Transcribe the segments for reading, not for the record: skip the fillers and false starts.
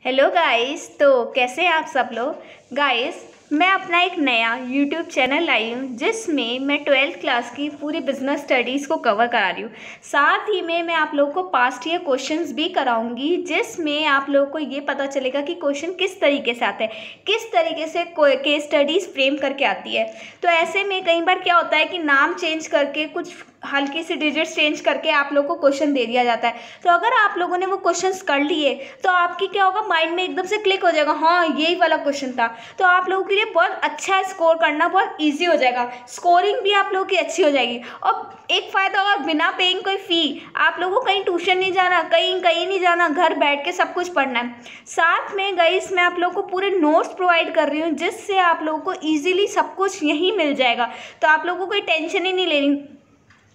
Hello guys. तो कैसे हैं आप सब लोग। गाइस मैं अपना एक नया यूट्यूब चैनल लाई हूँ जिसमें मैं 12th क्लास की पूरी बिजनेस स्टडीज़ को कवर करा रही हूँ। साथ ही में मैं आप लोगों को पास्ट ईयर क्वेश्चंस भी कराऊंगी जिसमें आप लोगों को ये पता चलेगा कि क्वेश्चन किस तरीके से आते हैं, किस तरीके से केस स्टडीज़ फ्रेम करके आती है। तो ऐसे में कई बार क्या होता है कि नाम चेंज करके कुछ हल्की सी डिजिट्स चेंज करके आप लोग को क्वेश्चन दे दिया जाता है। तो अगर आप लोगों ने वो क्वेश्चंस कर लिए तो आपकी क्या होगा, माइंड में एकदम से क्लिक हो जाएगा, हाँ यही वाला क्वेश्चन था। तो आप लोगों के लिए बहुत अच्छा स्कोर करना बहुत इजी हो जाएगा, स्कोरिंग भी आप लोगों की अच्छी हो जाएगी। और एक फ़ायदा और, बिना पेइंग कोई फ़ी आप लोगों को कहीं ट्यूशन नहीं जाना, कहीं नहीं जाना, घर बैठ के सब कुछ पढ़ना है। साथ में गाइस मैं आप लोगों को पूरे नोट्स प्रोवाइड कर रही हूँ जिससे आप लोगों को ईजिली सब कुछ यहीं मिल जाएगा। तो आप लोगों को कोई टेंशन ही नहीं लेनी।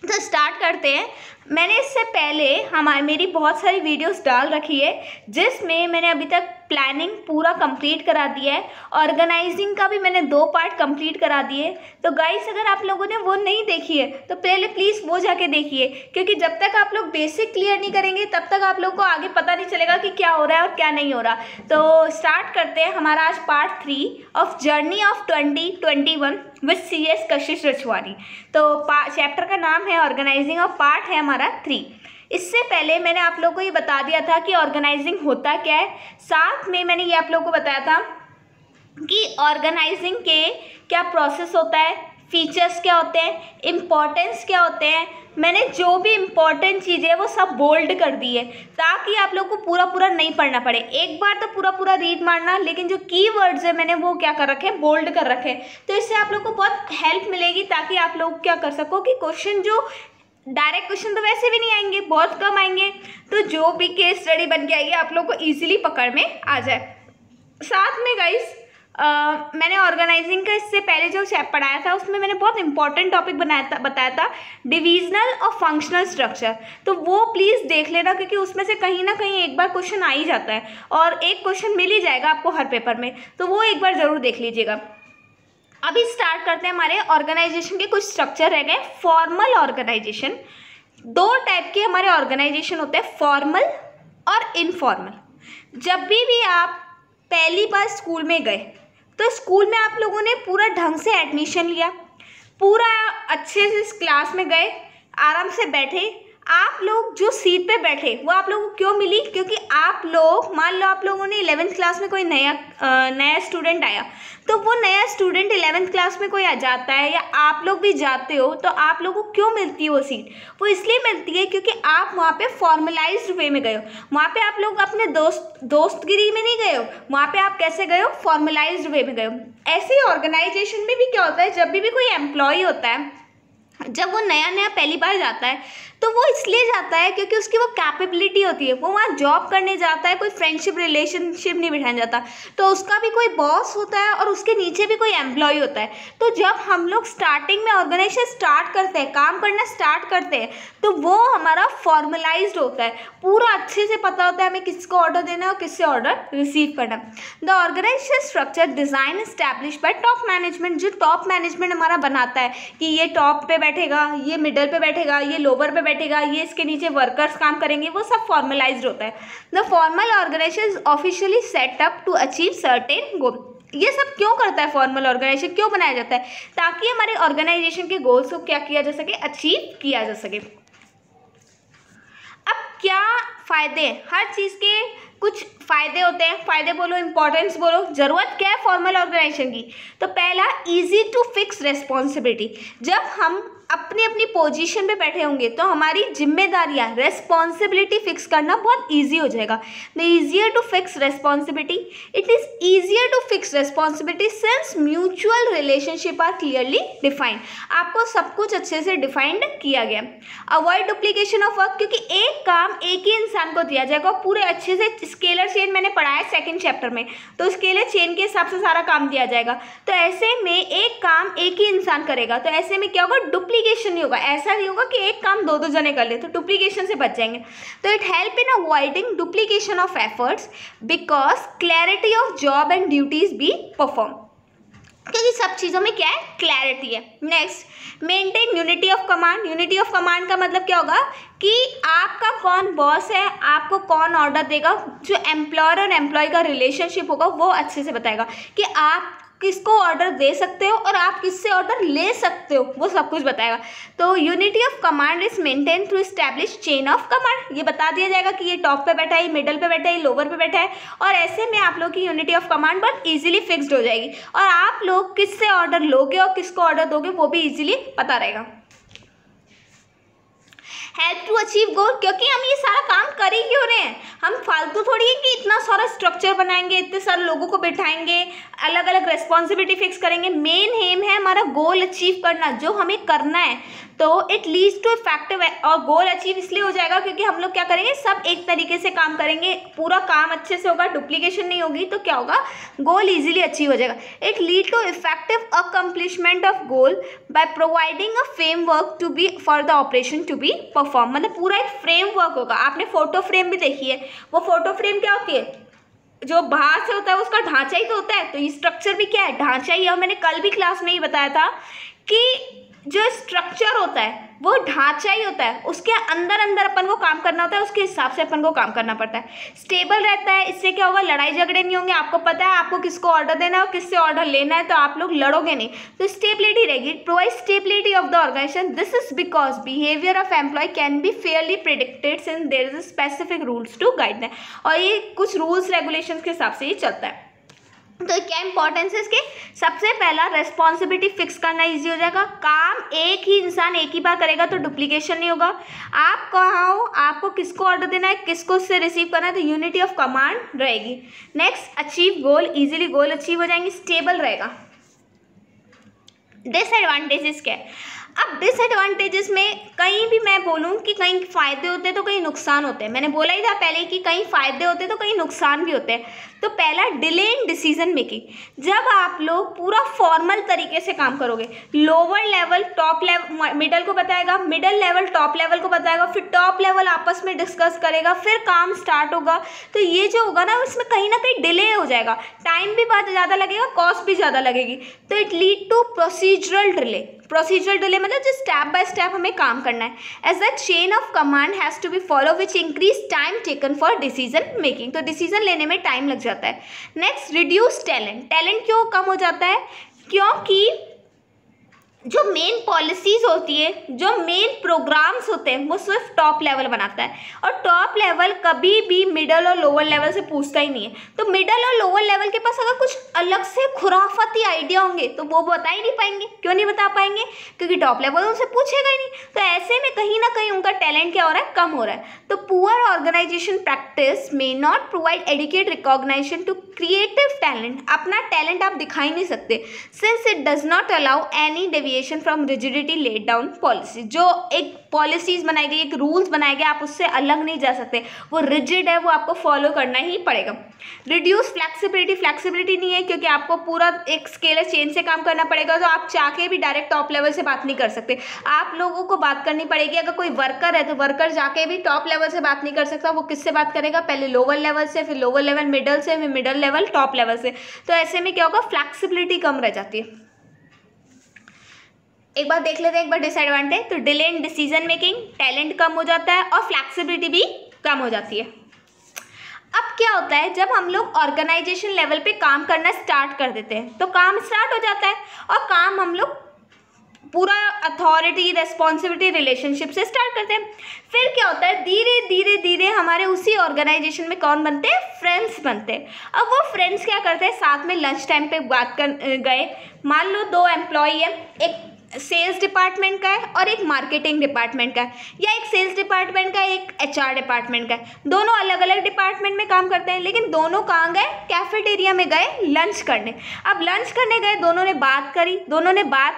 तो स्टार्ट करते हैं। मैंने इससे पहले मेरी बहुत सारी वीडियोस डाल रखी है जिसमें मैंने अभी तक प्लानिंग पूरा कंप्लीट करा दिया है, ऑर्गेनाइजिंग का भी मैंने 2 पार्ट कंप्लीट करा दिए। तो गाइस अगर आप लोगों ने वो नहीं देखी है तो पहले प्लीज़ वो जाके देखिए, क्योंकि जब तक आप लोग बेसिक क्लियर नहीं करेंगे तब तक आप लोग को आगे पता नहीं चलेगा कि क्या हो रहा है और क्या नहीं हो रहा। तो स्टार्ट करते हैं हमारा आज part 3 of journey of 2021 with CS कशिश रछवानी। तो चैप्टर का नाम है ऑर्गेनाइजिंग और पार्ट है हमारा 3। इससे पहले मैंने आप लोगों को ये बता दिया था कि ऑर्गेनाइजिंग होता क्या है। साथ में मैंने ये आप लोगों को बताया था कि ऑर्गेनाइजिंग के क्या प्रोसेस होता है, फीचर्स क्या होते हैं, इम्पॉर्टेंस क्या होते हैं। मैंने जो भी इम्पॉर्टेंट चीज़ें वो सब बोल्ड कर दी है ताकि आप लोग को पूरा नहीं पढ़ना पड़े। एक बार तो पूरा रीड मारना, लेकिन जो कीवर्ड्स है मैंने वो क्या कर रखे हैं, बोल्ड कर रखे हैं। तो इससे आप लोग को बहुत हेल्प मिलेगी ताकि आप लोग क्या कर सको कि क्वेश्चन जो डायरेक्ट क्वेश्चन तो वैसे भी नहीं आएंगे, बहुत कम आएंगे, तो जो भी केस स्टडी बन के आएगी आप लोग को ईजिली पकड़ में आ जाए। साथ में गाइस मैंने ऑर्गेनाइजिंग का इससे पहले जो पढ़ाया था उसमें मैंने बहुत इंपॉर्टेंट टॉपिक बताया था डिविजनल और फंक्शनल स्ट्रक्चर। तो वो प्लीज़ देख लेना क्योंकि उसमें से कहीं ना कहीं एक बार क्वेश्चन आ ही जाता है और एक क्वेश्चन मिल ही जाएगा आपको हर पेपर में, तो वो एक बार ज़रूर देख लीजिएगा। अभी स्टार्ट करते हैं। हमारे ऑर्गेनाइजेशन के कुछ स्ट्रक्चर रह गए। फॉर्मल ऑर्गेनाइजेशन, 2 टाइप के हमारे ऑर्गेनाइजेशन होते हैं, फॉर्मल और इनफॉर्मल। जब भी आप पहली बार स्कूल में गए तो स्कूल में आप लोगों ने पूरा ढंग से एडमिशन लिया, पूरा अच्छे से क्लास में गए, आराम से बैठे। आप लोग जो सीट पे बैठे वो आप लोगों को क्यों मिली, क्योंकि आप लोग मान लो आप लोगों ने 11th क्लास में कोई नया स्टूडेंट आया, तो वो नया स्टूडेंट 11th क्लास में कोई आ जाता है या आप लोग भी जाते हो तो आप लोगों को क्यों मिलती है वो सीट, वो इसलिए मिलती है क्योंकि आप वहाँ पे फॉर्मलाइज्ड वे में गए हो। वहाँ पे आप लोग अपने दोस्तगिरी में नहीं गए हो, वहाँ पे आप कैसे गए हो, फॉर्मलाइज्ड वे में गए हो। ऐसे ही ऑर्गेनाइजेशन में भी क्या होता है, जब भी कोई एम्प्लॉय होता है, जब वो नया पहली बार जाता है तो वो इसलिए जाता है क्योंकि उसकी वो कैपेबिलिटी होती है, वो वहाँ जॉब करने जाता है, कोई फ्रेंडशिप रिलेशनशिप नहीं बिठाने जाता। तो उसका भी कोई बॉस होता है और उसके नीचे भी कोई एम्प्लॉय होता है। तो जब हम लोग स्टार्टिंग में ऑर्गेनाइजेशन स्टार्ट करते हैं, काम करना स्टार्ट करते हैं, तो वो हमारा फॉर्मलाइज्ड होता है, पूरा अच्छे से पता होता है हमें किसको ऑर्डर देना है और किससे ऑर्डर रिसीव करना। The organisation structure design establish by top management, जो टॉप मैनेजमेंट हमारा बनाता है कि ये टॉप पे बैठेगा, ये मिडल पे बैठेगा, ये लोअर पे बैठेगा, ये इसके नीचे वर्कर्स काम करेंगे, वो सब फॉर्मलाइज्ड होता है। The formal organization is officially set up to achieve certain goal. ये सब क्यों करता है, फॉर्मल ऑर्गेनाइजेशन क्यों बनाया जाता है, ताकि हमारे ऑर्गेनाइजेशन के गोल्स को क्या किया जा सके, अचीव किया जा सके। अब क्या फ़ायदे, हर चीज़ के कुछ फ़ायदे होते हैं, फ़ायदे बोलो, इंपॉर्टेंस बोलो। ज़रूरत क्या है फॉर्मल ऑर्गेनाइजेशन की, तो पहला ईजी टू फिक्स रेस्पॉन्सिबिलिटी। जब हम अपनी अपनी पोजीशन पे बैठे होंगे तो हमारी जिम्मेदारियां, रेस्पॉन्सिबिलिटी फिक्स करना बहुत इजी हो जाएगा। The easier to fix responsibility, it is easier to fix responsibility since mutual relationship are clearly defined. आपको सब कुछ अच्छे से डिफाइंड किया गया। अवॉइड डुप्लीकेशन ऑफ वर्क, क्योंकि एक काम एक ही इंसान को दिया जाएगा, पूरे अच्छे से स्केलर चेन मैंने पढ़ा है 2nd चैप्टर में, तो स्केलर चेन के हिसाब से सारा काम दिया जाएगा। तो ऐसे में एक काम एक ही इंसान करेगा, तो ऐसे में क्या होगा, डुप्लीकेशन नहीं होगा। ऐसा नहीं होगा कि एक काम 2 जने कर ले, तो डुप्लीकेशन से बच जाएंगे। तो it help in avoiding duplication of efforts because clarity of job and duties be perform. क्योंकि सब चीज़ों में क्या है, क्लैरिटी है। Next, maintain unity of command. Unity of command का मतलब क्या होगा कि आपका कौन बॉस है, आपको कौन ऑर्डर देगा, जो एम्प्लॉयर और एम्प्लॉय का रिलेशनशिप होगा वो अच्छे से बताएगा कि आप किसको ऑर्डर दे सकते हो और आप किससे ऑर्डर ले सकते हो, वो सब कुछ बताएगा। तो unity of command is maintain through establish chain of command. ये बता दिया जाएगा कि ये टॉप पे बैठा है, मिडल पे बैठा है, लोअर पे बैठा है, और ऐसे में आप लोग की यूनिटी ऑफ कमांड बहुत ईजिली फिक्स्ड हो जाएगी और आप लोग किससे ऑर्डर लोगे और किसको ऑर्डर दोगे वो भी ईजिली पता रहेगा। हेल्प टू अचीव गोल, क्योंकि हम ये सारा काम कर ही क्यों रहे हैं, हम फालतू थोड़ी है कि इतना सारा स्ट्रक्चर बनाएंगे, इतने सारे लोगों को बिठाएंगे, अलग अलग रिस्पॉन्सिबिलिटी फिक्स करेंगे। मेन एम है हमारा गोल अचीव करना, जो हमें करना है। तो इट लीड्स टू इफेक्टिव, और गोल अचीव इसलिए हो जाएगा क्योंकि हम लोग क्या करेंगे, सब एक तरीके से काम करेंगे, पूरा काम अच्छे से होगा, डुप्लीकेशन नहीं होगी, तो क्या होगा, गोल इजीली अचीव हो जाएगा। It lead to effective accomplishment of goal by providing a framework to be for the operation to be perform. मतलब पूरा एक फ्रेमवर्क होगा। आपने फोटो फ्रेम भी देखी है, वो फोटो फ्रेम क्या होती है, जो बाहर से होता है उसका ढांचा ही तो होता है, तो ये स्ट्रक्चर भी क्या है, ढांचा ही है। और मैंने कल भी क्लास में ही बताया था कि जो स्ट्रक्चर होता है वो ढांचा ही होता है, उसके अंदर अंदर अपन को काम करना होता है, उसके हिसाब से अपन को काम करना पड़ता है। स्टेबल रहता है, इससे क्या होगा, लड़ाई झगड़े नहीं होंगे, आपको पता है आपको किसको ऑर्डर देना है और किससे ऑर्डर लेना है, तो आप लोग लड़ोगे नहीं। तो स्टेबिलिटी रहेगी, provide stability of the organisation. This is because behaviour of employ can be fairly predicted since there is specific rules to guide them, और ये कुछ रूल्स रेगुलेशंस के हिसाब से ही चलता है। तो क्या इंपॉर्टेंस है इसके, सबसे पहला रिस्पॉन्सिबिलिटी फिक्स करना इजी हो जाएगा। काम एक ही इंसान एक ही बार करेगा तो डुप्लीकेशन नहीं होगा। आप कहाँ हो, आपको किसको ऑर्डर देना है, किसको उससे रिसीव करना है, तो यूनिटी ऑफ कमांड रहेगी। नेक्स्ट, अचीव गोल, इजीली गोल अचीव हो जाएंगे, स्टेबल रहेगा। डिसएडवांटेजेस क्या है, अब डिसएडवांटेजेस में कहीं भी मैं बोलूँ कि कहीं फ़ायदे होते हैं तो कहीं नुकसान होते हैं। मैंने बोला ही था पहले कि कहीं फ़ायदे होते हैं तो कहीं नुकसान भी होते हैं। तो पहला, डिले इन डिसीजन मेकिंग। जब आप लोग पूरा फॉर्मल तरीके से काम करोगे, lower level top level middle को बताएगा, मिडल लेवल टॉप लेवल को बताएगा, फिर टॉप लेवल आपस में डिस्कस करेगा, फिर काम स्टार्ट होगा, तो ये जो होगा ना उसमें कहीं ना कहीं डिले हो जाएगा, टाइम भी बहुत ज़्यादा लगेगा, कॉस्ट भी ज़्यादा लगेगी। तो it lead to procedural delay. Procedural delay मतलब जो स्टेप बाय स्टेप हमें काम करना है। As the chain of command has to be follow which increase time taken for decision making, तो डिसीजन लेने में टाइम लग जाता है। Next, reduce talent. टैलेंट क्यों कम हो जाता है, क्योंकि जो मेन पॉलिसीज़ होती है, जो मेन प्रोग्राम्स होते हैं, वो सिर्फ टॉप लेवल बनाता है, और टॉप लेवल कभी भी मिडल और लोअर लेवल से पूछता ही नहीं है। तो मिडल और लोअर लेवल के पास अगर कुछ अलग से खुराफाती आइडिया होंगे तो वो बता ही नहीं पाएंगे। क्यों नहीं बता पाएंगे, क्योंकि टॉप लेवल उनसे पूछेगा ही नहीं। तो ऐसे में कहीं ना कहीं उनका टैलेंट क्या हो रहा है, कम हो रहा है। तो poor organisation practice may not provide adequate recognition to creative talent. अपना टैलेंट आप दिखा ही नहीं सकते, since it does not allow any deviation from rigidity laid down policy. जो एक पॉलिसीज बनाई गई, एक रूल्स बनाए गए, आप उससे अलग नहीं जा सकते, वो रिजिड है, वो आपको फॉलो करना ही पड़ेगा। Reduce flexibility. फ्लैक्सिबिलिटी नहीं है क्योंकि आपको पूरा एक स्केलर चेन से काम करना पड़ेगा, तो आप चाह के भी डायरेक्ट टॉप लेवल से बात नहीं कर सकते, आप लोगों को बात करनी पड़ेगी। अगर कोई वर्कर है तो वर्कर जाके भी टॉप लेवल से बात नहीं कर सकता, वो किससे बात करेगा, पहले लोअर लेवल से, फिर लोअर लेवल मिडल से, फिर मिडल लेवल टॉप लेवल से। तो ऐसे में क्या होगा, फ्लैक्सिबिलिटी कम रह जाती है। एक बार देख लेते हैं, एक बार डिसएडवांटेज। तो delay in decision making, talent कम हो जाता है और फ्लैक्सिबिलिटी भी कम हो जाती है। अब क्या होता है, जब हम लोग ऑर्गेनाइजेशन लेवल पे काम करना स्टार्ट कर देते हैं तो काम स्टार्ट हो जाता है, और काम हम लोग पूरा अथॉरिटी, रेस्पॉन्सिबिलिटी, रिलेशनशिप से स्टार्ट करते हैं। फिर क्या होता है, धीरे धीरे धीरे हमारे उसी ऑर्गेनाइजेशन में कौन बनते हैं, फ्रेंड्स बनते हैं। अब वो फ्रेंड्स क्या करते हैं, साथ में लंच टाइम पे बात कर गए। मान लो 2 एम्प्लॉई है, एक सेल्स डिपार्टमेंट का है और एक मार्केटिंग डिपार्टमेंट का है, या एक सेल्स डिपार्टमेंट का, एक एचआर डिपार्टमेंट का है। दोनों अलग अलग डिपार्टमेंट में काम करते हैं, लेकिन दोनों कहाँ गए, कैफेटेरिया में गए लंच करने। अब लंच करने गए, दोनों ने बात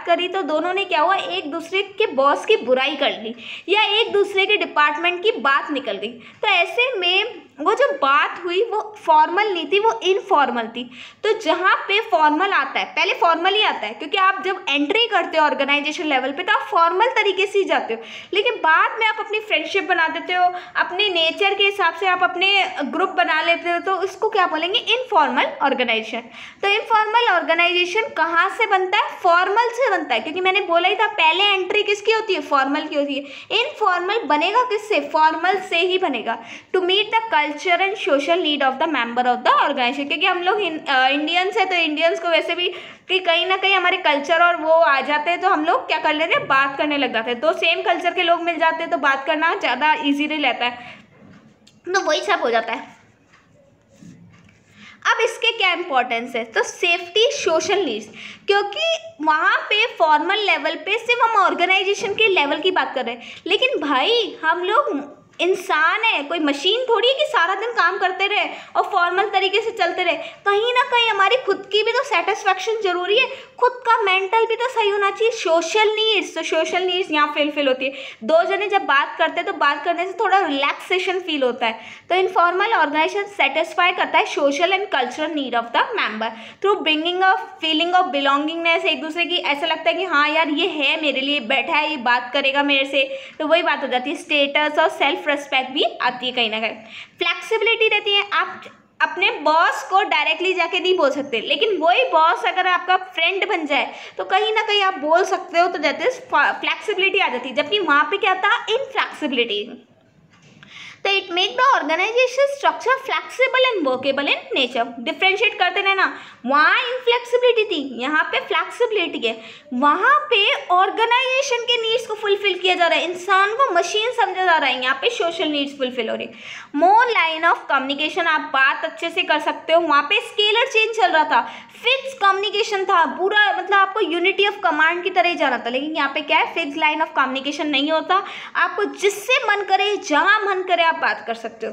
करी तो दोनों ने क्या हुआ, एक दूसरे के बॉस की बुराई कर ली, या एक दूसरे के डिपार्टमेंट की बात निकल गई। तो ऐसे में वो जो बात हुई वो फॉर्मल नहीं थी, वो इनफॉर्मल थी। तो जहाँ पे फॉर्मल आता है, पहले फॉर्मल ही आता है, क्योंकि आप जब एंट्री करते हो ऑर्गेनाइजेशन लेवल पे तो आप फॉर्मल तरीके से ही जाते हो, लेकिन बाद में आप अपनी फ्रेंडशिप बना देते हो, अपने नेचर के हिसाब से आप अपने ग्रुप बना लेते हो, तो इसको क्या बोलेंगे, इनफॉर्मल ऑर्गेनाइजेशन। तो इनफॉर्मल ऑर्गेनाइजेशन कहाँ से बनता है, फॉर्मल से बनता है, क्योंकि मैंने बोला ही था पहले एंट्री किसकी होती है, फॉर्मल की होती है। इनफॉर्मल बनेगा किससे, फॉर्मल से ही बनेगा। To meet the culture and social need of the member of the organisation, क्योंकि हम लोग इंडियंस हैं, तो इंडियंस को वैसे भी कि कहीं ना कहीं हमारे कल्चर और वो आ जाते हैं, तो हम लोग क्या कर लेते हैं, बात करने लग जाते हैं। तो सेम कल्चर के लोग मिल जाते हैं तो बात करना ज़्यादा ईजीली रहता है, तो वही सब हो जाता है। अब इसके क्या इंपॉर्टेंस है, तो सेफ्टी, सोशल नीड्स, क्योंकि वहाँ पे फॉर्मल लेवल पे सिर्फ हम ऑर्गेनाइजेशन के लेवल की बात कर रहे हैं, लेकिन भाई हम लोग इंसान है, कोई मशीन थोड़ी है कि सारा दिन काम करते रहे और फॉर्मल तरीके से चलते रहे। कहीं ना कहीं हमारी खुद की भी तो सेटिस्फैक्शन जरूरी है, खुद का मेंटल भी तो सही होना चाहिए। सोशल नीड्स, तो सोशल नीड्स यहाँ फुलफिल होती है। दो जने जब बात करते हैं तो बात करने से थोड़ा रिलैक्सेशन फील होता है। तो इनफॉर्मल ऑर्गेनाइजेशन सेटिस्फाई करता है social and cultural need of the member through bringing a feeling of belongingness. एक दूसरे की ऐसा लगता है कि हाँ यार ये है मेरे लिए, बैठा है, ये बात करेगा मेरे से, तो वही बात हो जाती है। स्टेटस और सेल्फ रिस्पेक्ट भी आती है कहीं ना कहीं। फ्लेक्सिबिलिटी रहती है, आप अपने बॉस को डायरेक्टली जाके नहीं बोल सकते, लेकिन वही बॉस अगर आपका फ्रेंड बन जाए तो कहीं ना कहीं आप बोल सकते हो, तो जैसे फ्लेक्सिबिलिटी आ जाती है। जबकि वहाँ पे क्या था, इनफ्लेक्सिबिलिटी। तो it make the organisation structure flexible and workable in nature. Differentiate करते रहना, वहाँ इनफ्लेक्सिबिलिटी थी, यहाँ पे फ्लेक्सिबिलिटी है। वहाँ पे ऑर्गेनाइजेशन के नीड्स को फुलफिल किया जा रहा है, इंसान को मशीन समझा जा रहा है, यहाँ पे सोशल नीड्स फुलफिल हो रही है। मोर लाइन ऑफ कम्युनिकेशन, आप बात अच्छे से कर सकते हो। वहाँ पे स्केलर चेंज चल रहा था, फिक्स कम्युनिकेशन था पूरा, मतलब आपको यूनिटी ऑफ कमांड की तरह ही जाना था। लेकिन यहाँ पे क्या है, फिक्स लाइन ऑफ कम्युनिकेशन नहीं होता, आपको जिससे मन करे, जहाँ मन करे आप बात कर सकते हो।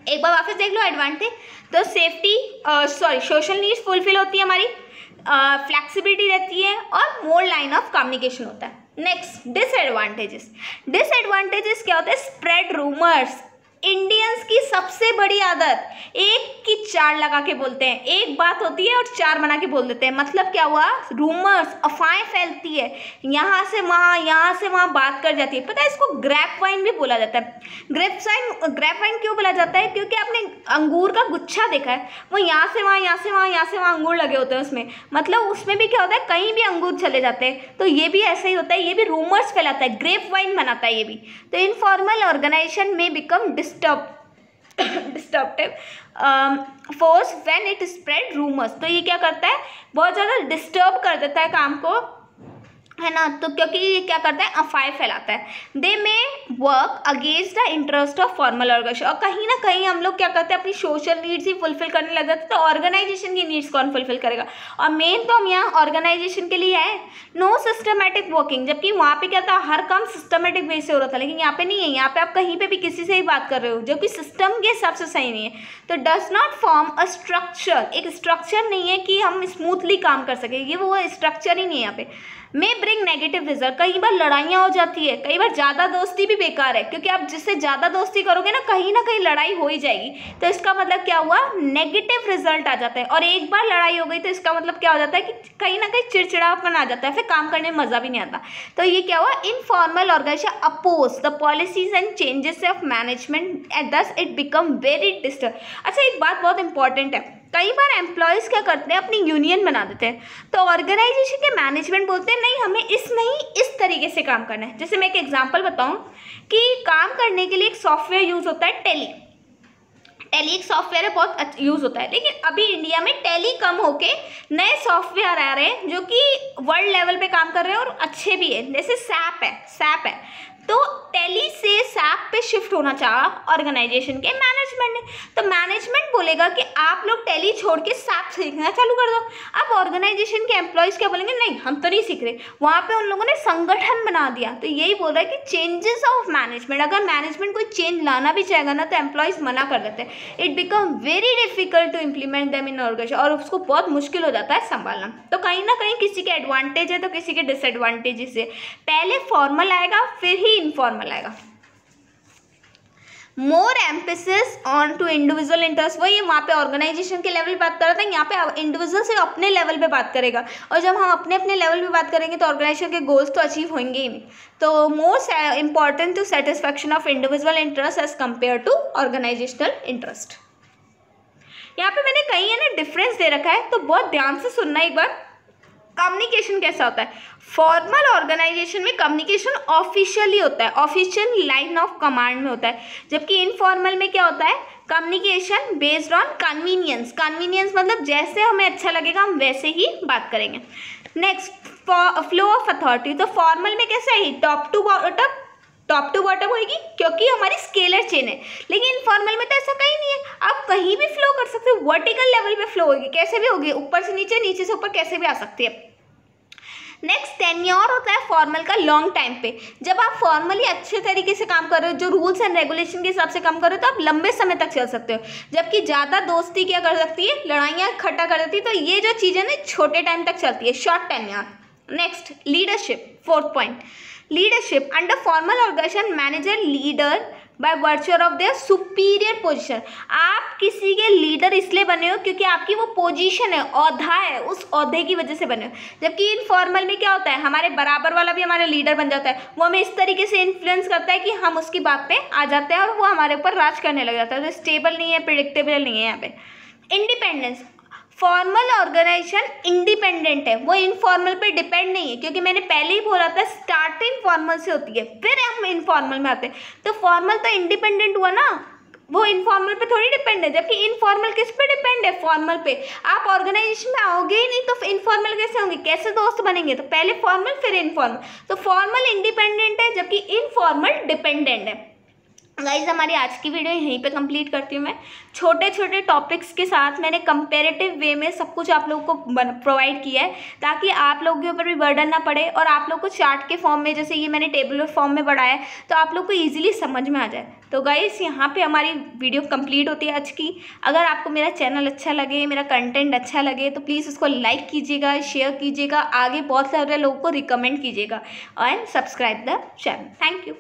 एक बार वापस देख लो एडवांटेज, तो सेफ्टी सोशल नीड्स फुलफिल होती है हमारी, फ्लेक्सिबिलिटी रहती है और मोर लाइन ऑफ कम्युनिकेशन होता है। Next disadvantages. डिसएडवांटेजेस क्या होता है, स्प्रेड रूमर्स। इंडियंस की सबसे बड़ी आदत, एक की चार लगा के बोलते हैं, एक बात होती है और चार बना के बोल देते हैं। मतलब क्या हुआ, रूमर्स, अफवाहें फैलती है, यहाँ से वहाँ बात कर जाती है। पता है इसको ग्रैप वाइन भी बोला जाता है। ग्रैप वाइन क्यों बोला जाता है, क्योंकि आपने अंगूर का गुच्छा देखा है, वो यहाँ से वहाँ अंगूर लगे होते हैं उसमें, मतलब उसमें भी क्या होता है, कहीं भी अंगूर चले जाते हैं। तो ये भी ऐसा ही होता है, ये भी रूमर्स फैलाता है, ग्रेप वाइन बनाता है ये भी। तो इनफॉर्मल ऑर्गेनाइजेशन में become disturbative force when it spread rumours. तो ये क्या करता है, बहुत ज़्यादा डिस्टर्ब कर देता है काम को, है ना। तो क्योंकि ये क्या करता है, अफवाहें फैलाता है। They may work against the interest of formal organization. और कहीं ना कहीं हम लोग क्या करते हैं, अपनी सोशल नीड्स ही फुलफिल करने लग जाते हैं, तो ऑर्गेनाइजेशन की नीड्स कौन फुलफिल करेगा। और मेन तो हम यहाँ ऑर्गेनाइजेशन के लिए है, नो सिस्टमेटिक वर्किंग। जबकि वहाँ पे क्या था, हर काम सिस्टमेटिक वे से हो रहा था, लेकिन यहाँ पे नहीं है। यहाँ पे आप कहीं पे भी किसी से ही बात कर रहे हो जो कि सिस्टम के हिसाब से सही नहीं है। तो does not form a structure, एक स्ट्रक्चर नहीं है कि हम स्मूथली काम कर सके, ये वो स्ट्रक्चर ही नहीं है यहाँ पे। मे ब्रिंग नेगेटिव रिजल्ट, कई बार लड़ाइयाँ हो जाती है, कई बार ज़्यादा दोस्ती भी बेकार है, क्योंकि आप जिससे ज़्यादा दोस्ती करोगे ना कहीं लड़ाई हो ही जाएगी। तो इसका मतलब क्या हुआ, नेगेटिव रिजल्ट आ जाता है। और एक बार लड़ाई हो गई तो इसका मतलब क्या हो जाता है कि कहीं ना कहीं चिड़चिड़ापन आ जाता है, फिर काम करने में मज़ा भी नहीं आता। तो ये क्या हुआ, informal organisation oppose the policies and changes of management and thus it become very disturb. अच्छा, एक बात बहुत इंपॉर्टेंट है, कई बार एम्प्लॉयज़ क्या करते हैं, अपनी यूनियन बना देते हैं। तो ऑर्गेनाइजेशन के मैनेजमेंट बोलते हैं नहीं, हमें इस तरीके से काम करना है। जैसे मैं एक एग्जांपल बताऊं कि काम करने के लिए एक सॉफ्टवेयर यूज़ होता है, टेली एक सॉफ्टवेयर है, बहुत यूज़ होता है। लेकिन अभी इंडिया में टेली कम होके नए सॉफ्टवेयर आ रहे हैं जो कि वर्ल्ड लेवल पे काम कर रहे हैं और अच्छे भी है। जैसे सैप है। तो टेली से सैप पे शिफ्ट होना चाहा ऑर्गेनाइजेशन के मैनेजमेंट ने। तो मैनेजमेंट बोलेगा कि आप लोग टेली छोड़ के सैप सीखना चालू कर दो। अब ऑर्गेनाइजेशन के एम्प्लॉयज़ क्या बोलेंगे, नहीं हम तो नहीं सीख रहे। वहाँ पे उन लोगों ने संगठन बना दिया। तो यही बोल रहा है कि चेंजेस ऑफ मैनेजमेंट, अगर मैनेजमेंट कोई चेंज लाना भी चाहेगा ना तो एम्प्लॉयज़ मना कर देते हैं। It become very difficult to implement them in organisation, और उसको बहुत मुश्किल हो जाता है संभालना। तो कहीं ना कहीं किसी के एडवांटेज है तो किसी के डिसएडवांटेजेस है। पहले फॉर्मल आएगा फिर ही इनफॉर्मल आएगा। More emphasis on to individual interest. वही वहाँ पे ऑर्गेनाइजेशन के लेवल पे बात कर रहा था, यहाँ पे इंडिविजुअल से अपने लेवल पे बात करेगा, और जब हम अपने अपने लेवल पे बात करेंगे तो ऑर्गेनाइजेशन के गोल्स तो अचीव होंगे ही नहीं। तो more important to satisfaction of individual interest as compare to organisational interest. यहाँ पे मैंने कहीं है ना डिफरेंस दे रखा है, तो बहुत ध्यान से सुनना एक बार। कम्युनिकेशन कैसा होता है? फॉर्मल ऑर्गेनाइजेशन में कम्युनिकेशन ऑफिशियली होता है, ऑफिशियल लाइन ऑफ कमांड में होता है, जबकि इनफॉर्मल में क्या होता है? Communication based on convenience. Convenience मतलब जैसे हमें अच्छा लगेगा हम वैसे ही बात करेंगे। Next, flow of authority. तो फॉर्मल में कैसे आएगी? टॉप टू बॉटम होगी, क्योंकि हमारी स्केलर चेन है। लेकिन इनफॉर्मल में तो ऐसा कहीं नहीं है, आप कहीं भी फ्लो कर सकते हो, वर्टिकल लेवल पे फ्लो होगी, कैसे भी होगी, ऊपर से नीचे, नीचे से ऊपर, कैसे भी आ सकती है। नेक्स्ट, टेन्योर होता है फॉर्मल का लॉन्ग टाइम पे। जब आप फॉर्मली अच्छे तरीके से काम कर रहे हो, जो रूल्स एंड रेगुलेशन के हिसाब से काम कर रहे हो, तो आप लंबे समय तक चल सकते हो। जबकि ज़्यादा दोस्ती क्या कर सकती है? लड़ाइयाँ खट्टा कर देती है। तो ये जो चीज़ें ना छोटे टाइम तक चलती है, short tenure. Next, leadership, fourth point. Leadership under formal organisation manager leader by वर्चर ऑफ देयर सुपीरियर पोजीशन। आप किसी के लीडर इसलिए बने हो क्योंकि आपकी वो पोजीशन है, औहदा है, उस औहदे की वजह से बने हो। जबकि इनफॉर्मल में क्या होता है? हमारे बराबर वाला भी हमारा लीडर बन जाता है, वो हमें इस तरीके से इन्फ्लुएंस करता है कि हम उसकी बात पे आ जाते हैं और वो हमारे ऊपर राज करने लग जाता है। तो स्टेबल नहीं है, प्रिडिक्टेबल नहीं है यहाँ पे। इंडिपेंडेंस, फॉर्मल ऑर्गेनाइजेशन इंडिपेंडेंट है, वो इनफॉर्मल पे डिपेंड नहीं है, क्योंकि मैंने पहले ही बोला था स्टार्टिंग फॉर्मल से होती है, फिर हम इनफॉर्मल में आते हैं। तो फॉर्मल तो इंडिपेंडेंट हुआ ना, वो इनफॉर्मल पे थोड़ी डिपेंड है। जबकि इनफॉर्मल किस पे डिपेंड है? फॉर्मल पे। आप ऑर्गेनाइजेशन में आओगे ही नहीं तो इनफॉर्मल कैसे होंगे? कैसे दोस्त बनेंगे? तो पहले फॉर्मल फिर इनफॉर्मल। तो फॉर्मल इंडिपेंडेंट है जबकि इनफॉर्मल डिपेंडेंट है। गाइज, हमारी आज की वीडियो यहीं पे कंप्लीट करती हूँ मैं। छोटे छोटे टॉपिक्स के साथ मैंने कंपेरेटिव वे में सब कुछ आप लोगों को प्रोवाइड किया है, ताकि आप लोगों के ऊपर भी बर्डन ना पड़े और आप लोग को चार्ट के फॉर्म में, जैसे ये मैंने टेबुलर फॉर्म में बढ़ाया है, तो आप लोग को ईजिली समझ में आ जाए। तो गाइज, यहाँ पे हमारी वीडियो कंप्लीट होती है आज की। अगर आपको मेरा चैनल अच्छा लगे, मेरा कंटेंट अच्छा लगे, तो प्लीज़ उसको लाइक कीजिएगा, शेयर कीजिएगा, आगे बहुत सारे लोगों को रिकमेंड कीजिएगा, and subscribe the channel. Thank you.